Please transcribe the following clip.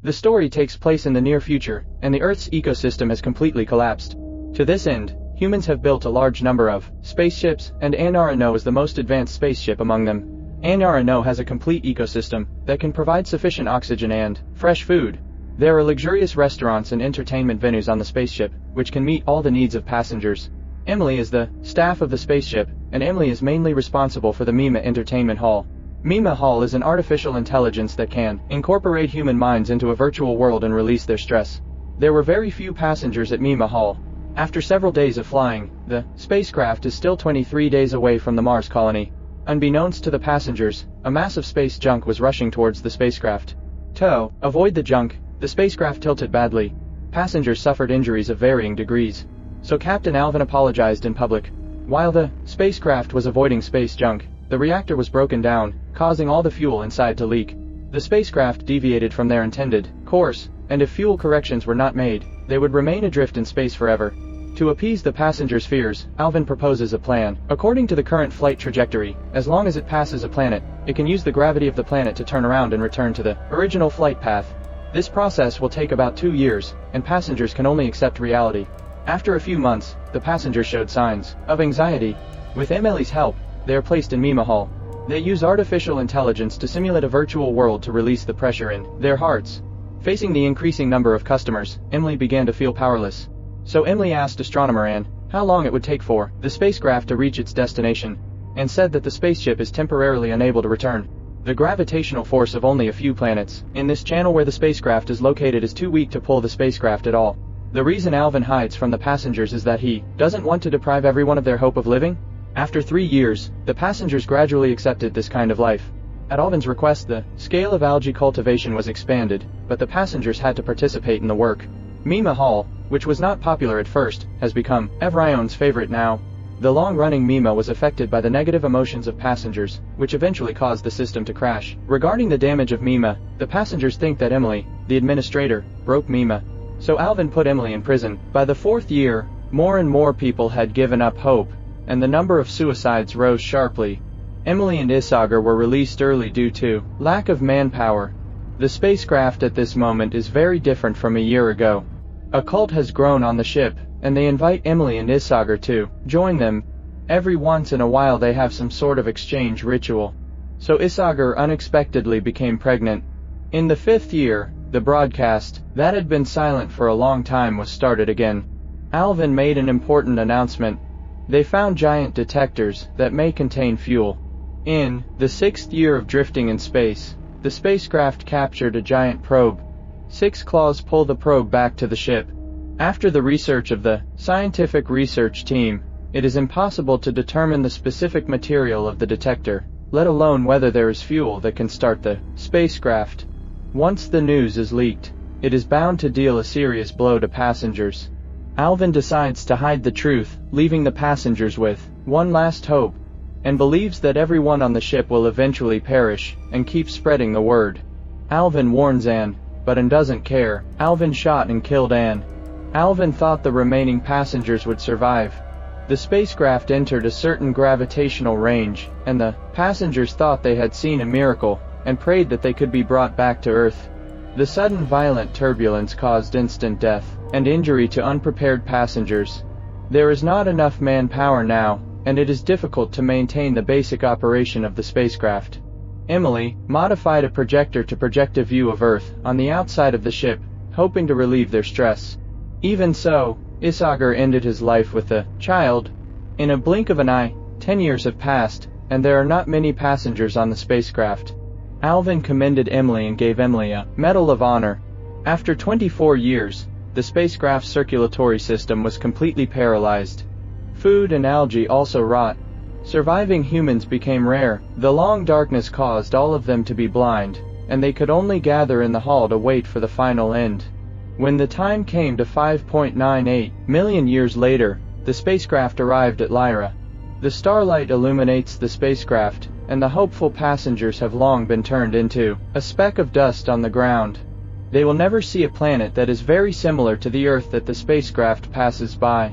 The story takes place in the near future, and the Earth's ecosystem has completely collapsed. To this end, humans have built a large number of spaceships, and Aniara is the most advanced spaceship among them. Aniara has a complete ecosystem that can provide sufficient oxygen and fresh food. There are luxurious restaurants and entertainment venues on the spaceship, which can meet all the needs of passengers. Emelie is the staff of the spaceship, and Emelie is mainly responsible for the Mima Entertainment Hall. Mima Hall is an artificial intelligence that can incorporate human minds into a virtual world and release their stress. There were very few passengers at Mima Hall. After several days of flying, the spacecraft is still 23 days away from the Mars colony. Unbeknownst to the passengers, a massive space junk was rushing towards the spacecraft. To avoid the junk, the spacecraft tilted badly. Passengers suffered injuries of varying degrees. So Captain Alvin apologized in public. While the spacecraft was avoiding space junk, the reactor was broken down, causing all the fuel inside to leak. The spacecraft deviated from their intended course, and if fuel corrections were not made, they would remain adrift in space forever. To appease the passengers' fears, Alvin proposes a plan. According to the current flight trajectory, as long as it passes a planet, it can use the gravity of the planet to turn around and return to the original flight path. This process will take about 2 years, and passengers can only accept reality. After a few months, the passengers showed signs of anxiety. With Emelie's help, they are placed in Mima Hall. They use artificial intelligence to simulate a virtual world to release the pressure in their hearts. Facing the increasing number of customers, Emelie began to feel powerless. So Emelie asked astronomer Anne how long it would take for the spacecraft to reach its destination, and said that the spaceship is temporarily unable to return. The gravitational force of only a few planets in this channel where the spacecraft is located is too weak to pull the spacecraft at all. The reason Alvin hides from the passengers is that he doesn't want to deprive everyone of their hope of living. After 3 years, the passengers gradually accepted this kind of life. At Alvin's request, the scale of algae cultivation was expanded, but the passengers had to participate in the work. Mima Hall, which was not popular at first, has become everyone's favorite now. The long-running Mima was affected by the negative emotions of passengers, which eventually caused the system to crash. Regarding the damage of Mima, the passengers think that Emelie, the administrator, broke Mima. So Alvin put Emelie in prison. By the 4th year, more and more people had given up hope, and the number of suicides rose sharply. Emelie and Isager were released early due to lack of manpower. The spacecraft at this moment is very different from a year ago. A cult has grown on the ship, and they invite Emelie and Isager to join them. Every once in a while they have some sort of exchange ritual. So Isager unexpectedly became pregnant. In the 5th year, the broadcast, that had been silent for a long time, was started again. Alvin made an important announcement. They found giant detectors that may contain fuel. In the 6th year of drifting in space, the spacecraft captured a giant probe. 6 claws pull the probe back to the ship. After the research of the scientific research team, it is impossible to determine the specific material of the detector, let alone whether there is fuel that can start the spacecraft. Once the news is leaked, it is bound to deal a serious blow to passengers. Alvin decides to hide the truth, leaving the passengers with one last hope, and believes that everyone on the ship will eventually perish, and keeps spreading the word. Alvin warns Anne, but Anne doesn't care. Alvin shot and killed Anne. Alvin thought the remaining passengers would survive. The spacecraft entered a certain gravitational range, and the passengers thought they had seen a miracle, and prayed that they could be brought back to Earth. The sudden violent turbulence caused instant death and injury to unprepared passengers. There is not enough manpower now, and it is difficult to maintain the basic operation of the spacecraft. Emelie modified a projector to project a view of Earth on the outside of the ship, hoping to relieve their stress. Even so, Isager ended his life with a child. In a blink of an eye, 10 years have passed, and there are not many passengers on the spacecraft. Alvin commended Emelie and gave Emelie a Medal of Honor. After 24 years, the spacecraft's circulatory system was completely paralyzed. Food and algae also rot. Surviving humans became rare. The long darkness caused all of them to be blind, and they could only gather in the hall to wait for the final end. When the time came to 5.98 million years later, the spacecraft arrived at Lyra. The starlight illuminates the spacecraft, and the hopeful passengers have long been turned into a speck of dust on the ground. They will never see a planet that is very similar to the Earth that the spacecraft passes by.